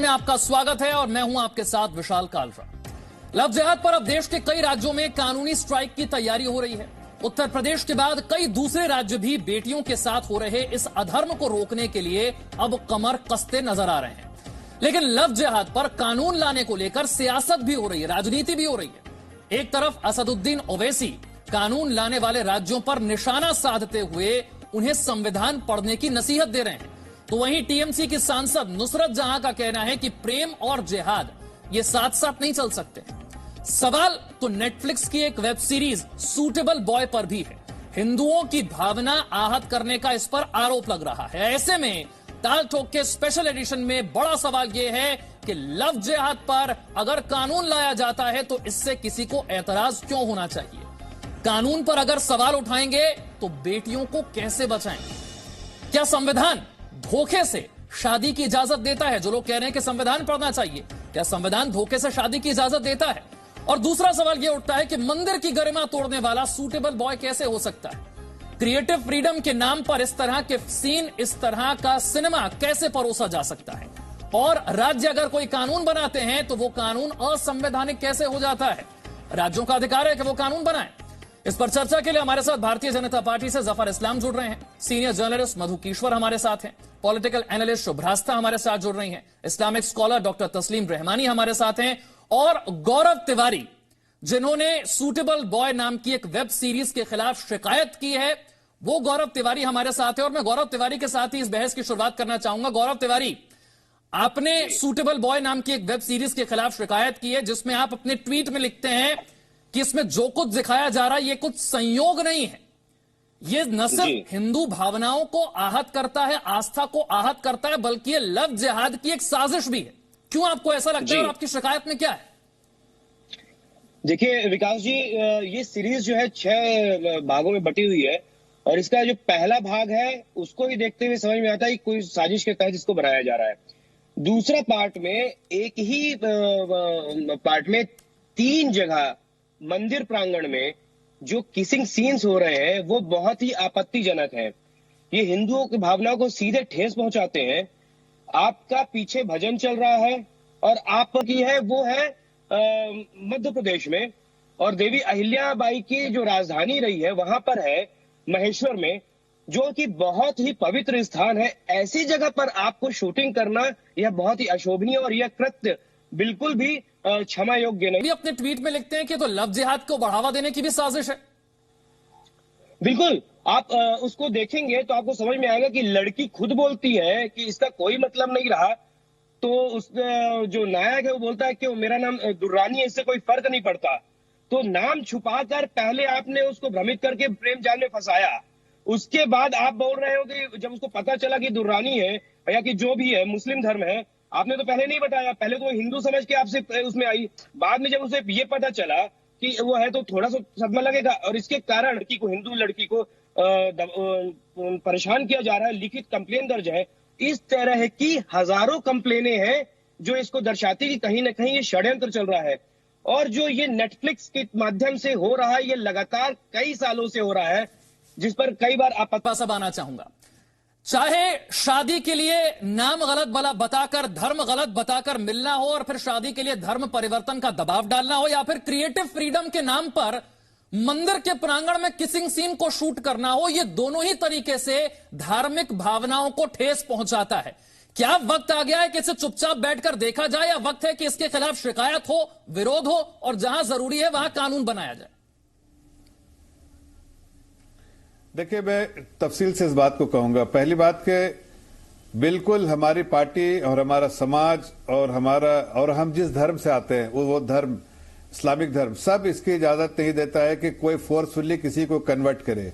में आपका स्वागत है और मैं हूं आपके साथ विशाल कालरा। लव जिहाद पर अब देश के कई राज्यों में कानूनी स्ट्राइक की तैयारी हो रही है। उत्तर प्रदेश के बाद कई दूसरे राज्य भी बेटियों के साथ हो रहे इस अधर्म को रोकने के लिए अब कमर कसते नजर आ रहे हैं। लेकिन लव जिहाद पर कानून लाने को लेकर सियासत भी हो रही है, राजनीति भी हो रही है। एक तरफ असदुद्दीन ओवैसी कानून लाने वाले राज्यों पर निशाना साधते हुए उन्हें संविधान पढ़ने की नसीहत दे रहे हैं, तो वहीं टीएमसी की सांसद नुसरत जहां का कहना है कि प्रेम और जिहाद ये साथ साथ नहीं चल सकते। सवाल तो नेटफ्लिक्स की एक वेब सीरीज सूटेबल बॉय पर भी है। हिंदुओं की भावना आहत करने का इस पर आरोप लग रहा है। ऐसे में ताल ठोक के स्पेशल एडिशन में बड़ा सवाल यह है कि लव जिहाद पर अगर कानून लाया जाता है तो इससे किसी को एतराज क्यों होना चाहिए। कानून पर अगर सवाल उठाएंगे तो बेटियों को कैसे बचाएंगे। क्या संविधान धोखे से शादी की इजाजत देता है? जो लोग कह रहे हैं कि संविधान पढ़ना चाहिए, क्या संविधान धोखे से शादी की इजाजत देता है? और दूसरा सवाल यह उठता है कि मंदिर की गरिमा तोड़ने वाला सूटेबल बॉय कैसे हो सकता है? क्रिएटिव फ्रीडम के नाम पर इस तरह के सीन, इस तरह का सिनेमा कैसे परोसा जा सकता है? और राज्य अगर कोई कानून बनाते हैं तो वो कानून असंवैधानिक कैसे हो जाता है? राज्यों का अधिकार है कि वो कानून बनाएं। इस पर चर्चा के लिए हमारे साथ भारतीय जनता पार्टी से जफर इस्लाम जुड़ रहे हैं, सीनियर जर्नलिस्ट मधु कीश्वर हमारे साथ हैं, पॉलिटिकल एनालिस्ट शुभ्रास्ता हमारे साथ जुड़ रही हैं, इस्लामिक स्कॉलर डॉक्टर तस्लीम रहमानी हमारे साथ हैं, और गौरव तिवारी जिन्होंने सूटेबल बॉय नाम की एक वेब सीरीज के खिलाफ शिकायत की है, वो गौरव तिवारी हमारे साथ है। और मैं गौरव तिवारी के साथ ही इस बहस की शुरुआत करना चाहूंगा। गौरव तिवारी, आपने सूटेबल बॉय नाम की एक वेब सीरीज के खिलाफ शिकायत की है, जिसमें आप अपने ट्वीट में लिखते हैं कि इसमें जो कुछ दिखाया जा रहा है ये कुछ संयोग नहीं है, ये न सिर्फ हिंदू भावनाओं को आहत करता है, आस्था को आहत करता है, बल्कि ये लव जिहाद की एक साजिश भी है। क्यों आपको ऐसा लगता है और आपकी शिकायत में क्या है? देखिए विकास जी, ये सीरीज जो है 6 भागों में बटी हुई है और इसका जो पहला भाग है उसको ही देखते हुए समझ में आता है कि कोई साजिश के तहत इसको बनाया जा रहा है। दूसरा पार्ट में एक ही पार्ट में 3 जगह मंदिर प्रांगण में जो किसिंग सीन्स हो रहे हैं वो बहुत ही आपत्तिजनक है। ये हिंदुओं की भावनाओं को सीधे ठेस पहुंचाते हैं। आपका पीछे भजन चल रहा है और आपकी है वो है मध्य प्रदेश में, और देवी अहिल्याबाई की जो राजधानी रही है वहां पर है महेश्वर में, जो कि बहुत ही पवित्र स्थान है। ऐसी जगह पर आपको शूटिंग करना यह बहुत ही अशोभनीय और यह कृत्य बिल्कुल भी क्षमा योग्य नहीं। भी अपने ट्वीट में लिखते हैं कि तो लव जिहाद को बढ़ावा देने की भी साजिश है। बिल्कुल, आप उसको देखेंगे तो आपको समझ में आएगा कि लड़की खुद बोलती है कि इसका कोई मतलब नहीं रहा, तो उस जो नायक है वो बोलता है कि मेरा नाम दुर्रानी है, इससे कोई फर्क नहीं पड़ता। तो नाम छुपाकर पहले आपने उसको भ्रमित करके प्रेम जाल में फंसाया, उसके बाद आप बोल रहे हो कि जब उसको पता चला कि दुर्रानी है या कि जो भी है मुस्लिम धर्म है, आपने तो पहले नहीं बताया, पहले तो हिंदू समझ के आपसे उसमें आई, बाद में जब उसे ये पता चला कि वो है तो थोड़ा सा सदमा लगेगा। और इसके कारण लड़की को, हिंदू लड़की को परेशान किया जा रहा है, लिखित कंप्लेन दर्ज है। इस तरह की हजारों कंप्लेनें हैं जो इसको दर्शाती कि कहीं ना कहीं ये षड्यंत्र चल रहा है। और जो ये नेटफ्लिक्स के माध्यम से हो रहा है, ये लगातार कई सालों से हो रहा है, जिस पर कई बार आप आना चाहूंगा। चाहे शादी के लिए नाम गलत बताकर, धर्म गलत बताकर मिलना हो और फिर शादी के लिए धर्म परिवर्तन का दबाव डालना हो, या फिर क्रिएटिव फ्रीडम के नाम पर मंदिर के प्रांगण में किसिंग सीन को शूट करना हो, ये दोनों ही तरीके से धार्मिक भावनाओं को ठेस पहुंचाता है। क्या वक्त आ गया है कि इसे चुपचाप बैठकर देखा जाए, या वक्त है कि इसके खिलाफ शिकायत हो, विरोध हो और जहां जरूरी है वहां कानून बनाया जाए? देखिए, मैं तफसील से इस बात को कहूंगा। पहली बात के बिल्कुल हमारी पार्टी और हमारा समाज और हम जिस धर्म से आते हैं वो धर्म, इस्लामिक धर्म, सब इसकी इजाजत नहीं देता है कि कोई फोर्सफुली किसी को कन्वर्ट करे।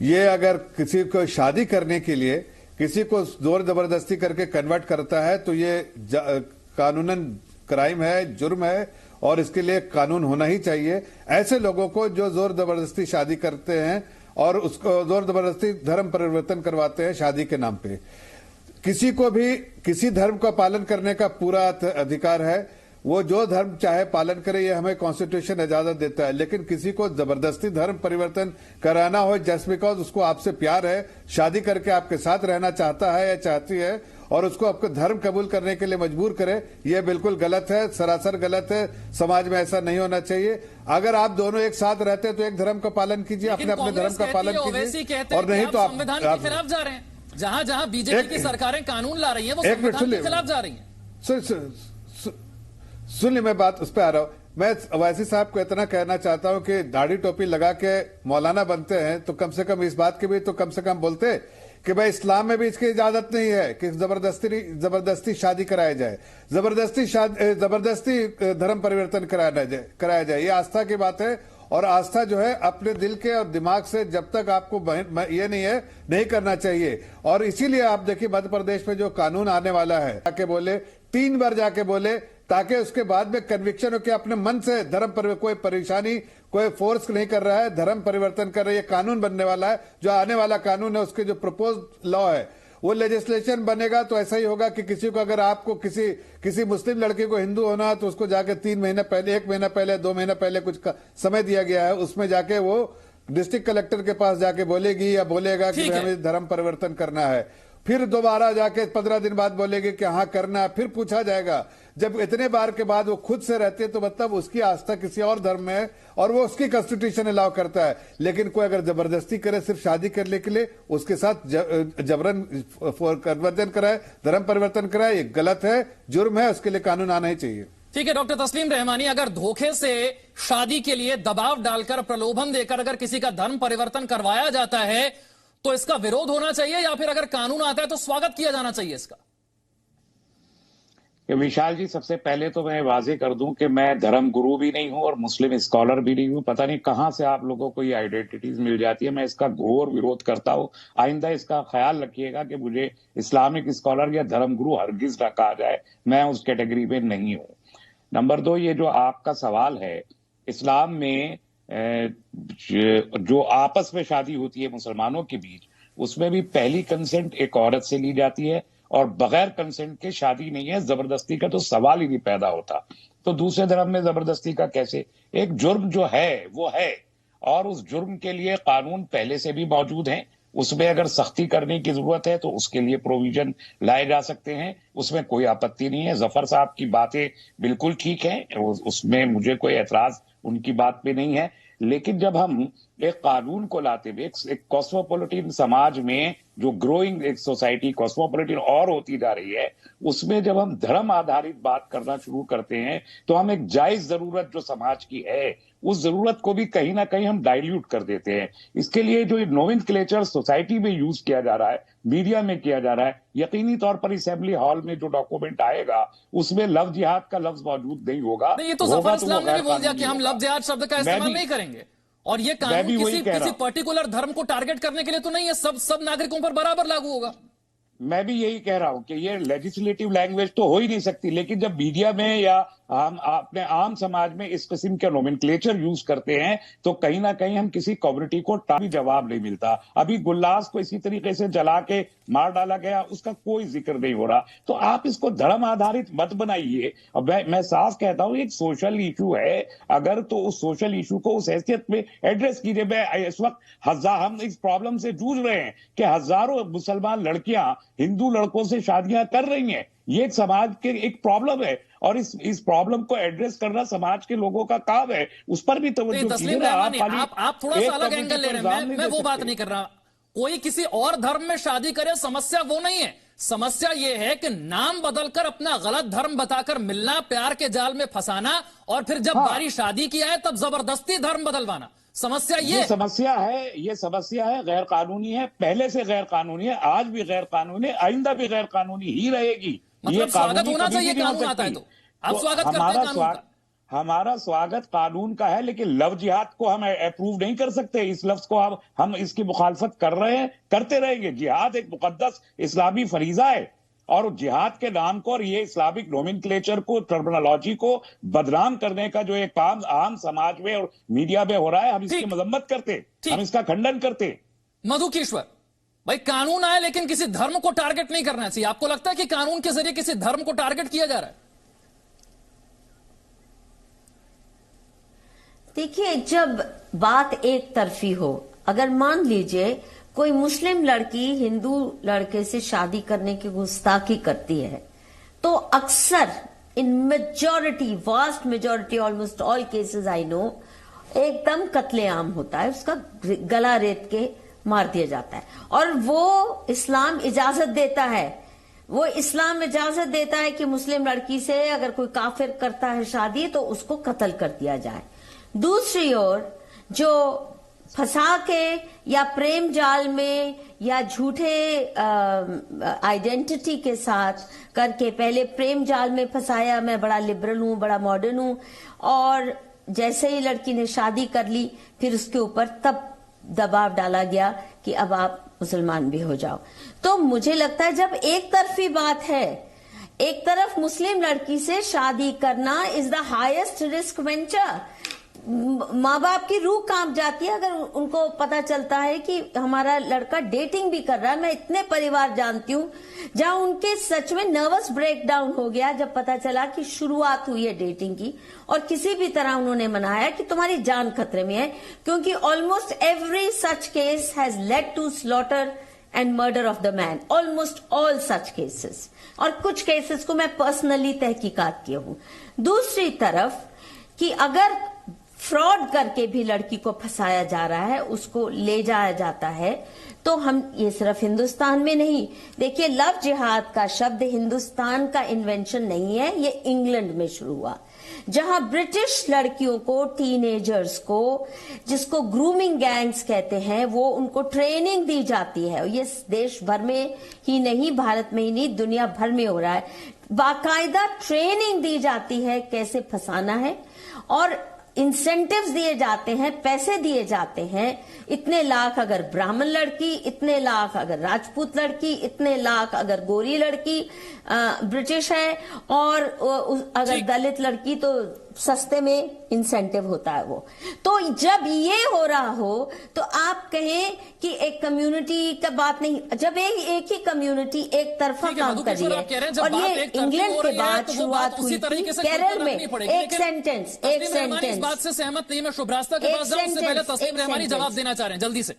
ये अगर किसी को शादी करने के लिए किसी को जोर जबरदस्ती करके कन्वर्ट करता है तो ये कानूनन क्राइम है, जुर्म है, और इसके लिए कानून होना ही चाहिए। ऐसे लोगों को जो जोर जबरदस्ती शादी करते हैं और उसको जोर जबरदस्ती धर्म परिवर्तन करवाते हैं शादी के नाम पे, किसी को भी किसी धर्म का पालन करने का पूरा अधिकार है। वो जो धर्म चाहे पालन करे, ये हमें कॉन्स्टिट्यूशन इजाजत देता है। लेकिन किसी को जबरदस्ती धर्म परिवर्तन कराना हो जस्ट बिकॉज उसको आपसे प्यार है, शादी करके आपके साथ रहना चाहता है या चाहती है, और उसको आपको धर्म कबूल करने के लिए मजबूर करे, यह बिल्कुल गलत है, सरासर गलत है। समाज में ऐसा नहीं होना चाहिए। अगर आप दोनों एक साथ रहते हैं तो एक धर्म का पालन कीजिए, अपने अपने धर्म का पालन कीजिए, और नहीं तो आप संविधान के खिलाफ जा रहे हैं। जहां जहां बीजेपी की सरकारें कानून ला रही है वो संविधान के खिलाफ जा रही है। सुन ली, मैं बात उस पर आ रहा हूं। मैं अवैसी साहब को इतना कहना चाहता हूं कि दाढ़ी टोपी लगा के मौलाना बनते हैं तो कम से कम इस बात की भी तो कम से कम बोलते कि भाई इस्लाम में भी इसकी इजाजत नहीं है कि जबरदस्ती शादी कराया जाए, जबरदस्ती धर्म परिवर्तन कराया जाए। ये आस्था की बात है, और आस्था जो है अपने दिल के और दिमाग से जब तक आपको ये नहीं है, नहीं करना चाहिए। और इसीलिए आप देखिए मध्य प्रदेश में जो कानून आने वाला है, जाके बोले 3 बार जाके बोले, ताकि उसके बाद में कन्विक्शन हो कि अपने मन से धर्म पर कोई परेशानी, कोई फोर्स नहीं कर रहा है, धर्म परिवर्तन कर रहा है। ये कानून बनने वाला है, जो आने वाला कानून है उसके जो प्रपोज लॉ है वो लेजिस्लेशन बनेगा तो ऐसा ही होगा कि किसी को, अगर आपको किसी मुस्लिम लड़के को हिंदू होना है तो उसको जाके 3 महीने पहले, 1 महीना पहले, 2 महीना पहले कुछ समय दिया गया है, उसमें जाके वो डिस्ट्रिक्ट कलेक्टर के पास जाके बोलेगी या बोलेगा कि हमें धर्म परिवर्तन करना है। फिर दोबारा जाके 15 दिन बाद बोलेगी कि हाँ करना है, फिर पूछा जाएगा। जब इतने बार के बाद वो खुद से रहती है तो मतलब उसकी आस्था किसी और धर्म में है और वो उसकी कॉन्स्टिट्यूशन अलाउ करता है। लेकिन कोई अगर जबरदस्ती करे सिर्फ शादी करने के लिए, उसके साथ जबरन कन्वर्जन कराए, धर्म परिवर्तन कराए, ये गलत है, जुर्म है, उसके लिए कानून आना ही चाहिए। ठीक है डॉक्टर तस्लीम रहमानी, अगर धोखे से शादी के लिए दबाव डालकर, प्रलोभन देकर अगर किसी का धर्म परिवर्तन करवाया जाता है तो इसका विरोध होना चाहिए, या फिर अगर कानून आता है तो स्वागत किया जाना चाहिए इसका? विशाल जी, सबसे पहले तो मैं वाजे कर दूं कि मैं धर्म गुरु भी नहीं हूं और मुस्लिम स्कॉलर भी नहीं हूं। पता नहीं कहां से आप लोगों को ये आइडेंटिटीज मिल जाती है। मैं इसका घोर विरोध करता हूं। आइंदा इसका ख्याल रखिएगा कि मुझे इस्लामिक स्कॉलर या धर्म गुरु हरगिज ना कहा जाए, मैं उस कैटेगरी में नहीं हूं। नंबर 2, ये जो आपका सवाल है, इस्लाम में जो आपस में शादी होती है मुसलमानों के बीच, उसमें भी पहली कंसेंट एक औरत से ली जाती है और बगैर कंसेंट के शादी नहीं है। जबरदस्ती का तो सवाल ही नहीं पैदा होता। तो दूसरे धर्म में जबरदस्ती का कैसे? एक जुर्म जो है वो है, और उस जुर्म के लिए कानून पहले से भी मौजूद हैं। उसमें अगर सख्ती करने की जरूरत है तो उसके लिए प्रोविजन लाए जा सकते हैं, उसमें कोई आपत्ति नहीं है। जफर साहब की बातें बिल्कुल ठीक है, उसमें मुझे कोई एतराज उनकी बात पे नहीं है। लेकिन जब हम एक कानून को लाते हुए एक कॉस्मोपॉलिटन समाज में, जो ग्रोइंग एक सोसाइटी कॉस्मोपॉलिटन और होती जा रही है, उसमें जब हम धर्म आधारित बात करना शुरू करते हैं तो हम एक जायज जरूरत जो समाज की है, उस जरूरत को भी कहीं ना कहीं हम डाइल्यूट कर देते हैं। इसके लिए जो नोमेनक्लेचर सोसाइटी में यूज किया जा रहा है, मीडिया में किया जा रहा है, यकीनी तौर पर असेंबली हॉल में जो डॉक्यूमेंट आएगा उसमें लव जिहाद का लफ्ज मौजूद नहीं होगा। ये तो जफर इस्लाम ने भी बोल दिया कि हम लव जिहाद शब्द का इस्तेमाल नहीं करेंगे, और ये कानून किसी पर्टिकुलर धर्म को टारगेट करने के लिए तो नहीं है, सब नागरिकों पर बराबर लागू होगा। मैं भी यही कह रहा हूं कि ये लेजिस्लेटिव लैंग्वेज तो हो ही नहीं सकती, लेकिन जब मीडिया में या हम अपने आम समाज में इस किस्म के नोमेनक्लेचर यूज करते हैं तो कहीं ना कहीं हम किसी कम्युनिटी को भी जवाब नहीं मिलता। अभी गुल्लास को इसी तरीके से जला के मार डाला गया, उसका कोई जिक्र नहीं हो रहा। तो आप इसको धर्म आधारित मत बनाइए। अब मैं साफ कहता हूं, एक सोशल इशू है, अगर तो उस सोशल इशू को उस हैसियत में एड्रेस कीजिए। मैं इस वक्त हम इस प्रॉब्लम से जूझ रहे हैं कि हजारों मुसलमान लड़कियां हिंदू लड़कों से शादियां कर रही हैं। ये समाज के एक प्रॉब्लम है और इस प्रॉब्लम को एड्रेस करना समाज के लोगों का काम है। उस पर भी तवज्जो कीजिए। आप थोड़ा सा अलग एंगल ले रहे हैं, मैं वो बात नहीं कर रहा। कोई किसी और धर्म में शादी करे, समस्या वो नहीं है। समस्या ये है कि नाम बदलकर अपना गलत धर्म बताकर मिलना, प्यार के जाल में फंसाना, और फिर जब बारी शादी की आए तब जबरदस्ती धर्म बदलवाना। समस्या ये समस्या है, गैर कानूनी है, पहले से गैर कानूनी है, आज भी गैर कानूनी है, आइंदा भी गैर कानूनी ही रहेगी। मतलब स्वागत होना चाहिए कानून आता है तो आप स्वागत करते हैं कानून का। हमारा स्वागत कानून का है, लेकिन लव जिहाद को हम अप्रूव नहीं कर सकते। इस लफ्ज को हम इसकी मुखालफत कर रहे हैं, करते रहेंगे। जिहाद एक मुकद्दस इस्लामी फरीजा है, और जिहाद के नाम को और ये इस्लामिक नोमेनक्लेचर को, टर्मिनोलॉजी को बदनाम करने का जो एक काम आम समाज में और मीडिया में हो रहा है, हम इसकी मजम्मत करते, हम इसका खंडन करते। मधुकेश्वर भाई, कानून आए लेकिन किसी धर्म को टारगेट नहीं करना चाहिए। आपको लगता है कि कानून के जरिए किसी धर्म को टारगेट किया जा रहा है? देखिए, जब बात एक तरफी हो, अगर मान लीजिए कोई मुस्लिम लड़की हिंदू लड़के से शादी करने की गुस्ताखी करती है तो अक्सर इन majority, vast majority, almost all cases I know, एकदम कत्लेआम होता है, उसका गला रेत के मार दिया जाता है। और वो इस्लाम इजाजत देता है, वो इस्लाम इजाजत देता है कि मुस्लिम लड़की से अगर कोई काफिर करता है शादी तो उसको कत्ल कर दिया जाए। दूसरी ओर जो फंसा के या प्रेम जाल में या झूठे आइडेंटिटी के साथ करके पहले प्रेम जाल में फंसाया, मैं बड़ा लिबरल हूं, बड़ा मॉडर्न हूं, और जैसे ही लड़की ने शादी कर ली फिर उसके ऊपर तब दबाव डाला गया कि अब आप मुसलमान भी हो जाओ। तो मुझे लगता है जब एक तरफी बात है, एक तरफ मुस्लिम लड़की से शादी करना is the highest risk venture. माँ बाप की रूह कांप जाती है अगर उनको पता चलता है कि हमारा लड़का डेटिंग भी कर रहा है। मैं इतने परिवार जानती हूँ जहां उनके सच में नर्वस ब्रेकडाउन हो गया जब पता चला कि शुरुआत हुई है डेटिंग की, और किसी भी तरह उन्होंने मनाया कि तुम्हारी जान खतरे में है, क्योंकि almost every such case has led to slaughter and murder of the man, almost all such cases. और कुछ केसेस को मैं पर्सनली तहकीकात किया हूं। दूसरी तरफ कि अगर फ्रॉड करके भी लड़की को फंसाया जा रहा है, उसको ले जाया जाता है, तो हम ये सिर्फ हिंदुस्तान में नहीं, देखिए लव जिहाद का शब्द हिंदुस्तान का इन्वेंशन नहीं है, ये इंग्लैंड में शुरू हुआ, जहां ब्रिटिश लड़कियों को, टीनेजर्स को, जिसको ग्रूमिंग गैंग्स कहते हैं, वो उनको ट्रेनिंग दी जाती है। ये देश भर में ही नहीं, भारत में ही नहीं, दुनिया भर में हो रहा है। बाकायदा ट्रेनिंग दी जाती है कैसे फंसाना है, और इंसेंटिव्स दिए जाते हैं, पैसे दिए जाते हैं। इतने लाख अगर ब्राह्मण लड़की, इतने लाख अगर राजपूत लड़की, इतने लाख अगर गोरी लड़की ब्रिटिश है, और अगर दलित लड़की तो सस्ते में इंसेंटिव होता है वो। तो जब ये हो रहा हो तो आप कहें कि एक कम्युनिटी का बात नहीं, जब एक ही कम्युनिटी एक तरफा काम कर रही है, और ये इंग्लैंड के बाद शुरुआत हुई थी केरल में। एक सेंटेंस इस बात से सहमत नहीं। मैं शुभ्रास्ता के पास जाऊं, उससे पहले तस्लीम रहमानी जवाब देना चाह रहे हैं, जल्दी से।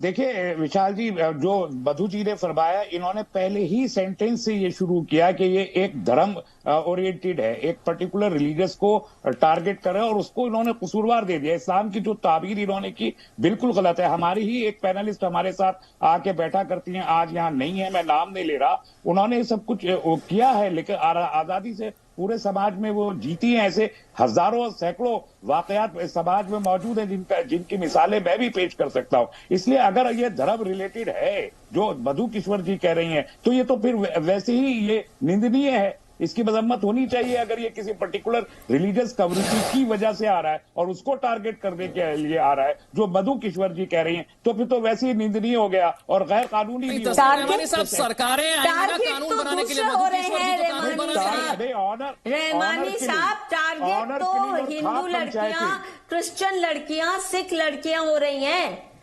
देखिए विशाल जी, जो मधु जी ने फरमाया, इन्होंने पहले ही सेंटेंस से ये शुरू किया कि ये एक धर्म ओरिएंटेड है, एक पर्टिकुलर रिलीजियस को टारगेट कर रहे हैं, और उसको इन्होंने कसूरवार दे दिया। इस्लाम की जो ताबीर इन्होंने की बिल्कुल गलत है। हमारी ही एक पैनलिस्ट हमारे साथ आके बैठा करती हैं, आज यहाँ नहीं है, मैं नाम नहीं ले रहा, उन्होंने सब कुछ किया है, लेकिन आजादी से पूरे समाज में वो जीती हैं। ऐसे हजारों सैकड़ों वाकयात समाज में मौजूद हैं जिनकी मिसालें मैं भी पेश कर सकता हूं। इसलिए अगर ये धर्म रिलेटेड है जो मधु किशोर जी कह रही हैं, तो ये तो फिर वैसे ही ये निंदनीय है, इसकी मजम्मत होनी चाहिए। अगर ये किसी पर्टिकुलर रिलीजियस कम्युनिटी की वजह से आ रहा है और उसको टारगेट करने के लिए आ रहा है, जो मधु किशोर जी कह रही हैं, तो फिर तो वैसे ही निंदनीय हो गया और गैर कानूनी भी हो गया। सब सरकारें कानून बनाने के लिए मधु किशोर जी तो कानून बना रहे हैं। रहमानी साहब, टारगेट तो हिंदू लड़कियां, क्रिश्चियन लड़कियां, सिख लड़कियां हो रही हैं,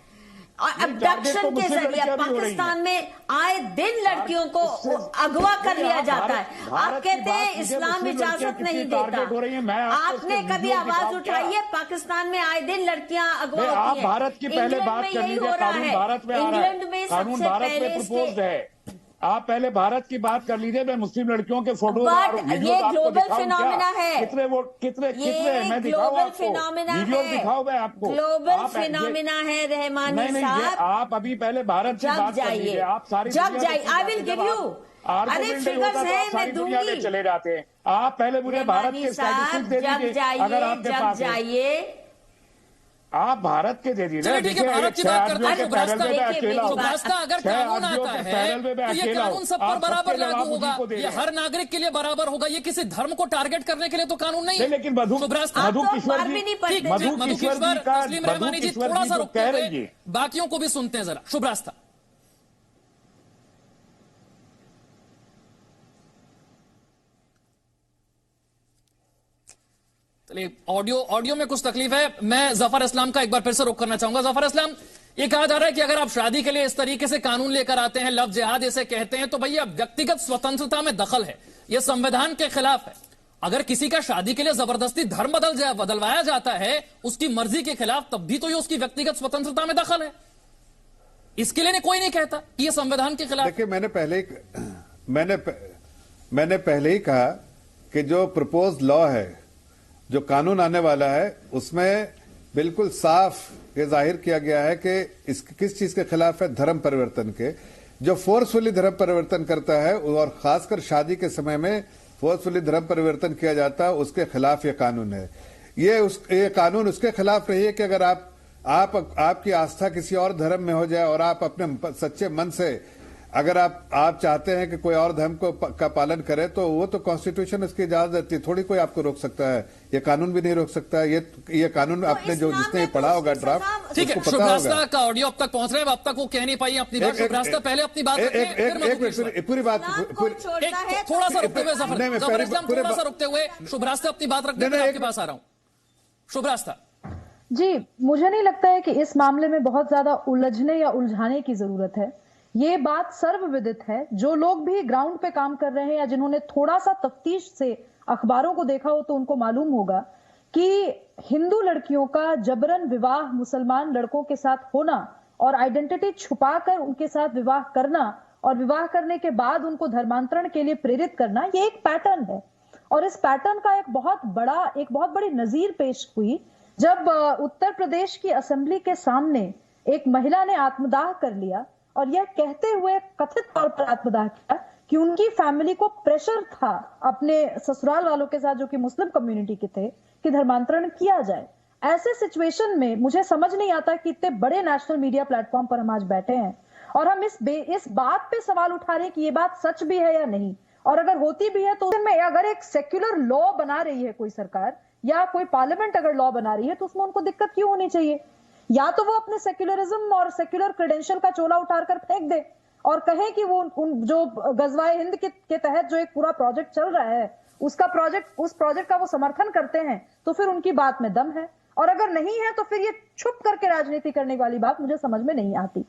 और अबडक्शन के जरिए पाकिस्तान में आए दिन लड़कियों को अगवा कर लिया जाता है। आप कहते हैं इस्लाम इजाजत नहीं देता, आपने कभी आवाज उठाई है? पाकिस्तान में आए दिन लड़कियां अगवा होती हैं। भारत की पहले बात कर लीजिए, कानून भारत में आ रहा है, कानून भारत में प्रपोज्ड है। आप पहले भारत की बात कर लीजिए। मैं मुस्लिम लड़कियों के फोटो ये ग्लोबल फिनोमिना है। कितने मैं दिखाऊं आपको, वीडियो दिखाऊं मैं आपको। ग्लोबल फिनोमिना है रहमानी साहब। आप अभी पहले भारत की बात कर लीजिए। आप सारी जब जाइए, आई विल गिव यू, अरे फिगर्स है, मैं दूंगी। चले जाते हैं। आप पहले मुझे भारत के स्टैटिस्टिक्स दे दीजिए अगर आपके पास जाइए। आप भारत के दे दीजिए। ठीक है, भारत की बात करते हैं। शुभ्रास्ता, अगर कानून आता है तो ये कानून सब पर बराबर लागू होगा, ये हर नागरिक के लिए बराबर होगा। ये किसी धर्म को टारगेट करने के लिए तो कानून नहीं है। लेकिन मधु किशोर जी, तस्लीम रहमानी जी थोड़ा सा रुकते हैं, बाकियों को भी सुनते हैं जरा। शुभ्रास्ता, ऑडियो में कुछ तकलीफ है। मैं जफर इस्लाम का एक बार फिर से रुख करना चाहूंगा। जफर इस्लाम, ये कहा जा रहा है कि अगर आप शादी के लिए इस तरीके से कानून लेकर आते हैं, लव जिहाद इसे कहते हैं, तो भैया व्यक्तिगत स्वतंत्रता में दखल है, यह संविधान के खिलाफ है। अगर किसी का शादी के लिए जबरदस्ती धर्म बदलवाया जाता है उसकी मर्जी के खिलाफ, तब भी तो ये उसकी व्यक्तिगत स्वतंत्रता में दखल है। इसके लिए कोई नहीं कहता कि यह संविधान के खिलाफ। देखिए, मैंने पहले ही कहा कि जो प्रपोज लॉ है, जो कानून आने वाला है, उसमें बिल्कुल साफ ये जाहिर किया गया है कि किस चीज के खिलाफ है, धर्म परिवर्तन के। जो फोर्सफुली धर्म परिवर्तन करता है और खासकर शादी के समय में फोर्सफुली धर्म परिवर्तन किया जाता है, उसके खिलाफ ये कानून है। ये कानून उसके खिलाफ नहीं है कि अगर आपकी आस्था किसी और धर्म में हो जाए और आप अपने सच्चे मन से अगर आप चाहते हैं कि कोई और धर्म का पालन करे, तो वो तो कॉन्स्टिट्यूशन उसकी इजाजत देती है, थोड़ी कोई आपको रोक सकता है। ये कानून भी नहीं रोक सकता। ये कानून आपने जिसने पढ़ा होगा ड्राफ्ट, ठीक है। शुभ्रास्ता का ऑडियो अब तक पहुंच रहा है, अब तक वो कह नहीं पाई अपनी बात। शुभ्रास्ता पहले अपनी बात पूरी बात थोड़ा सा रुकते हुए थोड़ा सा रुकते हुए शुभ्रास्ता अपनी बात रखते हुए आपके पास आ रहा हूं। शुभ्रास्ता जी, मुझे नहीं लगता है कि इस मामले में बहुत ज्यादा उलझने या उलझाने की जरूरत है। ये बात सर्वविदित है। जो लोग भी ग्राउंड पे काम कर रहे हैं या जिन्होंने थोड़ा सा तफ्तीश से अखबारों को देखा हो तो उनको मालूम होगा कि हिंदू लड़कियों का जबरन विवाह मुसलमान लड़कों के साथ होना और आइडेंटिटी छुपाकर उनके साथ विवाह करना और विवाह करने के बाद उनको धर्मांतरण के लिए प्रेरित करना, ये एक पैटर्न है। और इस पैटर्न का एक बहुत बड़ी नजीर पेश हुई जब उत्तर प्रदेश की असेंबली के सामने एक महिला ने आत्मदाह कर लिया और यह कहते हुए कथित तौर पर आत्मदाह किया कि उनकी फैमिली को प्रेशर था अपने ससुराल वालों के साथ, जो कि मुस्लिम कम्युनिटी के थे, कि धर्मांतरण किया जाए। ऐसे सिचुएशन में मुझे समझ नहीं आता कि इतने बड़े नेशनल मीडिया प्लेटफॉर्म पर हम आज बैठे हैं और हम इस बात पे सवाल उठा रहे हैं कि ये बात सच भी है या नहीं, और अगर होती भी है तो उसमें अगर एक सेक्युलर लॉ बना रही है कोई सरकार या कोई पार्लियामेंट अगर लॉ बना रही है तो उसमें उनको दिक्कत क्यों होनी चाहिए? या तो वो अपने सेक्युलरिज्म और सेक्युलर क्रेडेंशियल का चोला उठाकर फेंक दे और कहें कि वो जो गजवाए हिंद के तहत जो एक पूरा प्रोजेक्ट चल रहा है उस प्रोजेक्ट का वो समर्थन करते हैं, तो फिर उनकी बात में दम है। और अगर नहीं है तो फिर ये छुप करके राजनीति करने वाली बात मुझे समझ में नहीं आती।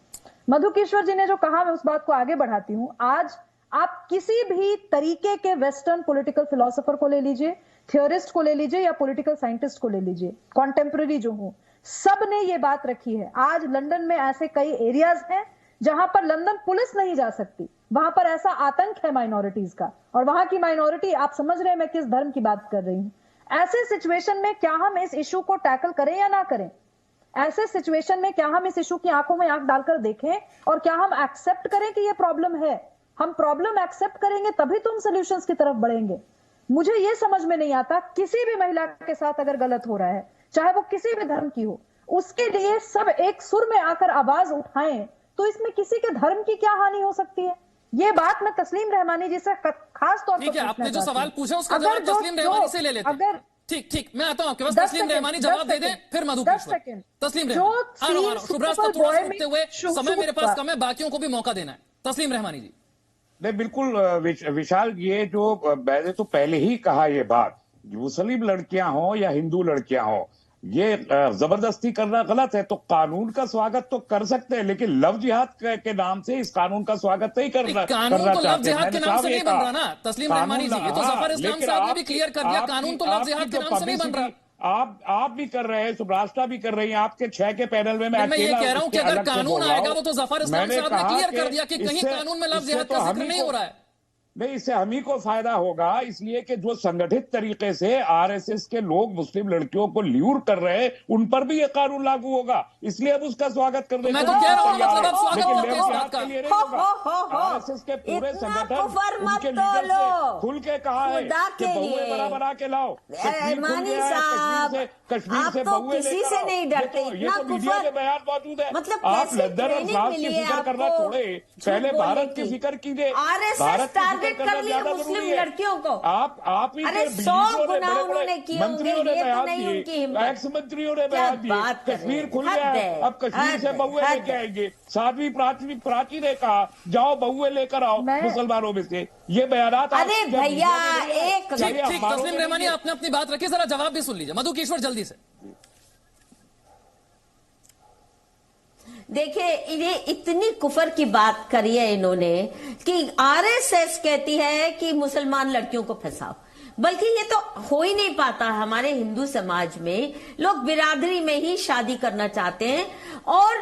मधुकेश्वर जी ने जो कहा, मैं उस बात को आगे बढ़ाती हूँ। आज आप किसी भी तरीके के वेस्टर्न पॉलिटिकल फिलोसोफर को ले लीजिए, थियोरिस्ट को ले लीजिए या पॉलिटिकल साइंटिस्ट को ले लीजिए, कॉन्टेम्पररी जो हो, सब ने ये बात रखी है। आज लंदन में ऐसे कई एरियाज हैं जहां पर लंदन पुलिस नहीं जा सकती, वहां पर ऐसा आतंक है माइनॉरिटीज का, और वहां की माइनॉरिटी, आप समझ रहे हैं मैं किस धर्म की बात कर रही हूं। ऐसे सिचुएशन में क्या हम इस इशू को टैकल करें या ना करें? ऐसे सिचुएशन में क्या हम इस इशू की आंखों में आंख डालकर देखें और क्या हम एक्सेप्ट करें कि ये प्रॉब्लम है? हम प्रॉब्लम एक्सेप्ट करेंगे तभी तो हम सॉल्यूशंस की तरफ बढ़ेंगे। मुझे ये समझ में नहीं आता, किसी भी महिला के साथ अगर गलत हो रहा है, चाहे वो किसी भी धर्म की हो, उसके लिए सब एक सुर में आकर आवाज उठाएं, तो इसमें किसी के धर्म की क्या हानि हो सकती है? ये बात मैं तस्लीम रहमानी जी से खास तौर पर, आपने जो सवाल पूछा उसका जवाब तस्लीम रहमानी से ले लेते हैं। अगर ठीक, मैं आता हूं आपके पास। तस्लीम रहमानी जवाब दे दें, फिर मधुकेश्वर। तस्लीम रहमानी, शुभ्रास्ता थोड़ा सा रुकते हुए, समय मेरे पास कम है, बाकियों को भी मौका देना है। तस्लीम रहमानी जी। नहीं, बिल्कुल विशाल, ये जो मैंने तो पहले ही कहा, ये बात मुस्लिम लड़कियां हो या हिंदू लड़कियां हो, ये जबरदस्ती करना गलत है। तो कानून का स्वागत तो कर सकते हैं, लेकिन लव जिहाद के नाम से इस कानून का स्वागत नहीं करना कानून तो लव जिहाद के नाम से नहीं बन रहा ना तस्लीम रहमानी जी। ये तो जफर इस्लाम साहब ने भी क्लियर कर दिया, कानून तो लव जिहाद के नाम से नहीं बन रहा। आप भी कर रहे हैं, सुब्रास्ता भी कर रही हैं, आपके 6 के पैनल में मैं ये कह रहा हूं कि अगर कानून आएगा, वो तो जफर इस्लाम साहब ने क्लियर कर दिया कि कहीं कानून में लव जिहाद का जिक्र नहीं हो रहा है। नहीं, इससे हम ही को फायदा होगा, इसलिए कि जो संगठित तरीके से आरएसएस के लोग मुस्लिम लड़कियों को ल्यूर कर रहे हैं, उन पर भी ये कानून लागू होगा, इसलिए अब उसका स्वागत कर देंगे। मैं तो कह रहा हूं, मतलब अब स्वागत के लिए नहीं होगा। आरएसएस के पूरे संगठन उनके लीडर से खुल के कहा है कि बहुए बना के लाओ। कश्मीर से बहुए किसी से नहीं डरते, ये तो मीडिया के बयान मौजूद है। मतलब आप लंदन और फ्रांस की फिक्र करना छोड़े, पहले भारत की फिक्र कीजिए। भारत कर लिया मुस्लिम लड़कियों को। आप ही अरे 100 गुना उन्होंने किए होंगे, ये तो नहीं उनकी हिम्मत। एक्स मंत्रियों ने बयान दिए, कश्मीर खुल गया है, अब कश्मीर से बहुए लेके आएंगे। साध्वी प्राची ने कहा, जाओ बहुए लेकर आओ मुसलमानों में से। ये बयानात, अरे भैया एक ठीक, तस्लीम रहमानी आपने अपनी बात रखी, जरा जवाब भी सुन लीजिए। मधुकेश्वर जल्दी से। देखिए, ये इतनी कुफर की बात करी है इन्होंने कि आरएसएस कहती है कि मुसलमान लड़कियों को फंसाओ, बल्कि ये तो हो ही नहीं पाता। हमारे हिंदू समाज में लोग बिरादरी में ही शादी करना चाहते हैं और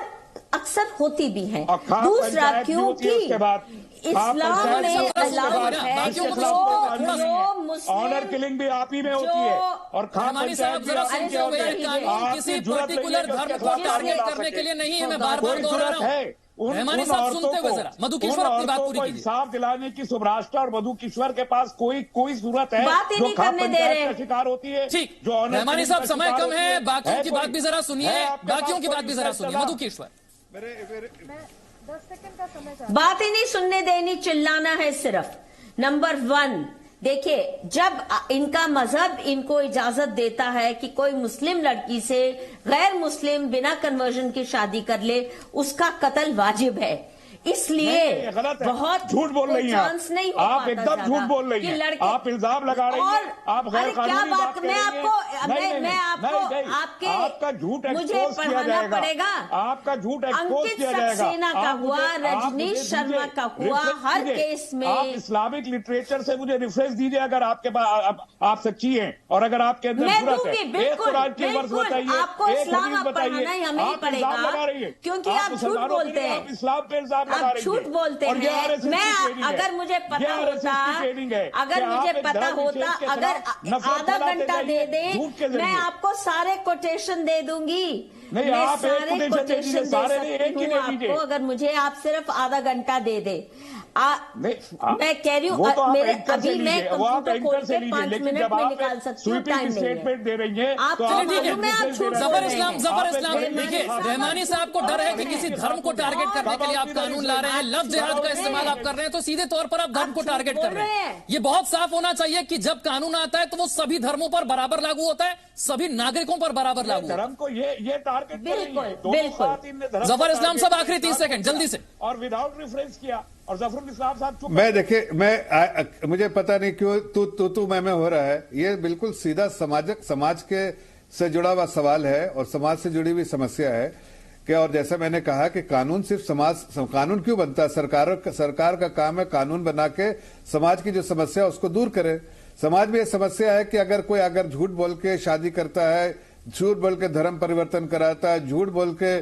अक्सर होती भी हैं। और खाप दूसरा, पंचायत भी होती है, क्योंकि उसके बाद इस्लाम में अलाउड है जो ऑनर किलिंग भी आप ही में होती है, और खाप हमारी साहब जरा सुनते हुए कानून किसी पर्टिकुलर धर्म को टारगेट करने के लिए नहीं है, मैं बार बार दोहरा रहा हूं। रहमानी साहब सुनते हुए जरा, मधुकिश्वर अपनी बात पूरी कीजिए। इंसाफ दिलाने की सुभ्राष्ट्र और मधुकिश्वर के पास कोई सूरत है बात ही नहीं करने दे रहे का शिकार होती है? ठीक, जो रहमानी साहब समय कम है, बाकियों की बात भी जरा सुनिए, बाकियों की बात भी जरा सुनिए। मधुकिश्वर, 10 सेकंड का समय बात ही नहीं सुनने देनी, चिल्लाना है सिर्फ। नंबर 1, देखिए, जब इनका मजहब इनको इजाजत देता है कि कोई मुस्लिम लड़की से गैर मुस्लिम बिना कन्वर्जन की शादी कर ले, उसका कत्ल वाजिब है। इसलिए बहुत झूठ बोल रही हैं चांस नहीं हो आप, एकदम झूठ बोल रही हैं आप, इल्जाम लगा रही हैं आप, गैर कानूनी बात कर रही हैं। मैं आपको आपका झूठ मुझे एक्सपोज किया पढ़ाना पड़ेगा। जाएगा, आपका झूठ एक्सपोज अंकित किया जाएगा। सक्सेना का हुआ, रजनीश शर्मा का हुआ, हर केस में आप इस्लामिक लिटरेचर से मुझे रेफरेंस दीजिए अगर आपके पास आप सच्ची हैं, और अगर आपके अंदर जरूरत है। एक कुरान की वर्स बताइए, आपको इस्लाम पढ़ाना ही हमें ही पड़ेगा, क्योंकि आप झूठ बोलते हैं, इस्लाम पे इल्जाम आप झूठ बोलते हैं। मैं अगर मुझे पता होता, अगर आधा घंटा दे दे, मैं आपको सारे कोटेशन दे दूंगी। नहीं, मैं आप सारे कोटेशन दे सकती हूँ आपको, अगर मुझे आप सिर्फ आधा घंटा दे दे। मैं कह रही हूँ, मेरे अभी मैं कंप्यूटर खोल के 5 मिनट में निकाल सकती हूँ, टाइम नहीं है। दे रही है आप जफर इस्लाम, देखिए, रहमानी साहब को डर है कि किसी धर्म को टारगेट करने के लिए आप कानून ला रहे हैं, लफ्ज जिहाद का इस्तेमाल आप कर रहे हैं, तो सीधे तौर पर आप धर्म को टारगेट कर रहे हैं। ये बहुत साफ होना चाहिए कि जब कानून आता है तो वो सभी धर्मों पर बराबर लागू होता है, सभी नागरिकों पर बराबर लागू होता है। धर्म को ये टारगेट बिल्कुल। जफर इस्लाम साहब, आखिरी 30 सेकंड जल्दी से, और विदाउट रेफरेंस किया, और जफरुल इस्लाम साहब चुप। मैं देखिए, मुझे पता नहीं क्यों तू मैं हो रहा है। ये बिल्कुल सीधा समाज के से जुड़ा हुआ सवाल है और समाज से जुड़ी हुई समस्या है कि, और जैसा मैंने कहा कि कानून सिर्फ कानून क्यों बनता है? सरकार का काम है कानून बना के समाज की जो समस्या है उसको दूर करे। समाज में ये समस्या है कि अगर झूठ बोल के शादी करता है, झूठ बोल के धर्म परिवर्तन कराता है, झूठ बोल के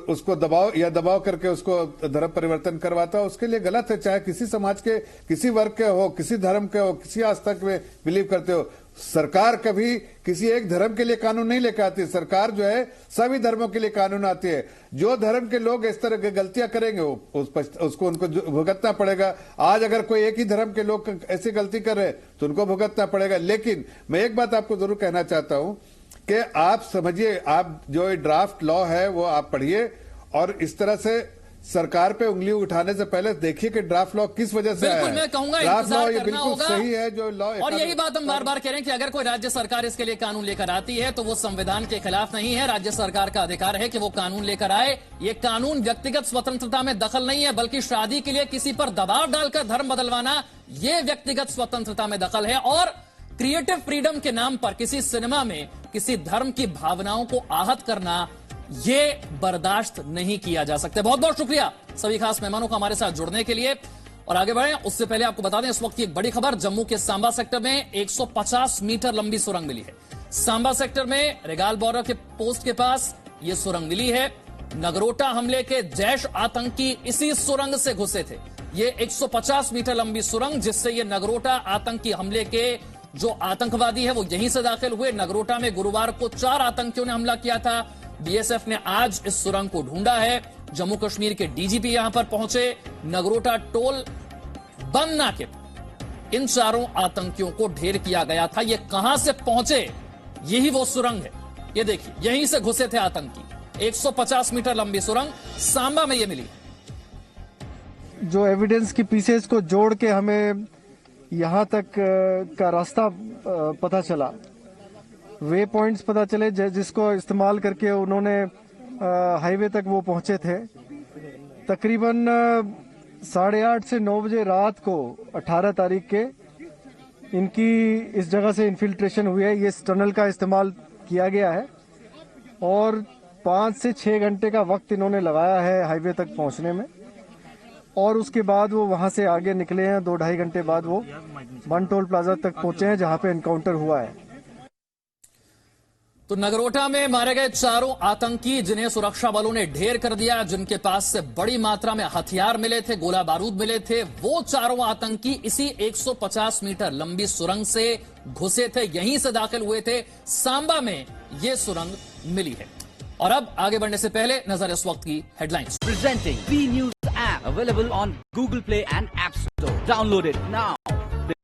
उसको दबाव करके उसको धर्म परिवर्तन करवाता है, उसके लिए गलत है। चाहे किसी समाज के, किसी वर्ग के हो, किसी धर्म के हो, किसी आस्था में बिलीव करते हो, सरकार कभी किसी एक धर्म के लिए कानून नहीं लेकर आती। सरकार जो है सभी धर्मों के लिए कानून आती है। जो धर्म के लोग इस तरह की गलतियां करेंगे उसको उनको भुगतना पड़ेगा। आज अगर कोई एक ही धर्म के लोग ऐसी गलती कर रहे हैं तो उनको भुगतना पड़ेगा। लेकिन मैं एक बात आपको जरूर कहना चाहता हूं कि आप समझिए, आप जो ड्राफ्ट लॉ है वो आप पढ़िए, और इस तरह से सरकार पे उंगली उठाने से पहले देखिए कि ड्राफ्ट लॉ किस वजह से बिल्कुल, मैं कहूंगा ड्राफ्ट लॉ इंतजार ये करना बिल्कुल होगा। सही है जो लॉ, और यही बात हम बार बार कह रहे हैं कि अगर कोई राज्य सरकार इसके लिए कानून लेकर आती है तो वो संविधान के खिलाफ नहीं है। राज्य सरकार का अधिकार है कि वो कानून लेकर आए। ये कानून व्यक्तिगत स्वतंत्रता में दखल नहीं है, बल्कि शादी के लिए किसी पर दबाव डालकर धर्म बदलवाना, ये व्यक्तिगत स्वतंत्रता में दखल है। और क्रिएटिव फ्रीडम के नाम पर किसी सिनेमा में किसी धर्म की भावनाओं को आहत करना, ये बर्दाश्त नहीं किया जा सकता। बहुत बहुत शुक्रिया सभी खास मेहमानों का हमारे साथ जुड़ने के लिए। और आगे बढ़े उससे पहले आपको बता दें, इस वक्त की एक बड़ी खबर, जम्मू के सांबा सेक्टर में 150 मीटर लंबी सुरंग मिली है। सांबा सेक्टर में रेगाल बॉर्डर के पोस्ट के पास यह सुरंग मिली है। नगरोटा हमले के जैश आतंकी इसी सुरंग से घुसे थे। ये 150 मीटर लंबी सुरंग, जिससे ये नगरोटा आतंकी हमले के जो आतंकवादी है वो यहीं से दाखिल हुए। नगरोटा में गुरुवार को 4 आतंकियों ने हमला किया था। बीएसएफ ने आज इस सुरंग को ढूंढा है। जम्मू कश्मीर के डीजीपी यहां पर पहुंचे। नगरोटा टोल बंद नाके इन 4 आतंकियों को ढेर किया गया था। ये कहां से पहुंचे? यही वो सुरंग है, ये देखिए, यहीं से घुसे थे आतंकी। 150 मीटर लंबी सुरंग सांबा में ये मिली। जो एविडेंस की पीसेस को जोड़ के हमें यहां तक का रास्ता पता चला, वे पॉइंट्स पता चले जिसको इस्तेमाल करके उन्होंने हाईवे तक वो पहुंचे थे। तकरीबन 8:30 से 9 बजे रात को 18 तारीख के इनकी इस जगह से इन्फिल्ट्रेशन हुई है। ये टनल का इस्तेमाल किया गया है और 5 से 6 घंटे का वक्त इन्होंने लगाया है हाईवे तक पहुंचने में, और उसके बाद वो वहां से आगे निकले हैं। 2-2.5 घंटे बाद वो वन टोल प्लाजा तक पहुंचे हैं जहां पे एनकाउंटर हुआ है। तो नगरोटा में मारे गए चारों आतंकी जिन्हें सुरक्षा बलों ने ढेर कर दिया, जिनके पास से बड़ी मात्रा में हथियार मिले थे, गोला बारूद मिले थे, वो चारों आतंकी इसी 150 मीटर लंबी सुरंग से घुसे थे, यहीं से दाखिल हुए थे। सांबा में ये सुरंग मिली है। और अब आगे बढ़ने से पहले नजर इस वक्त की headlines. Presenting B News app available on Google Play and App Store. Download it now.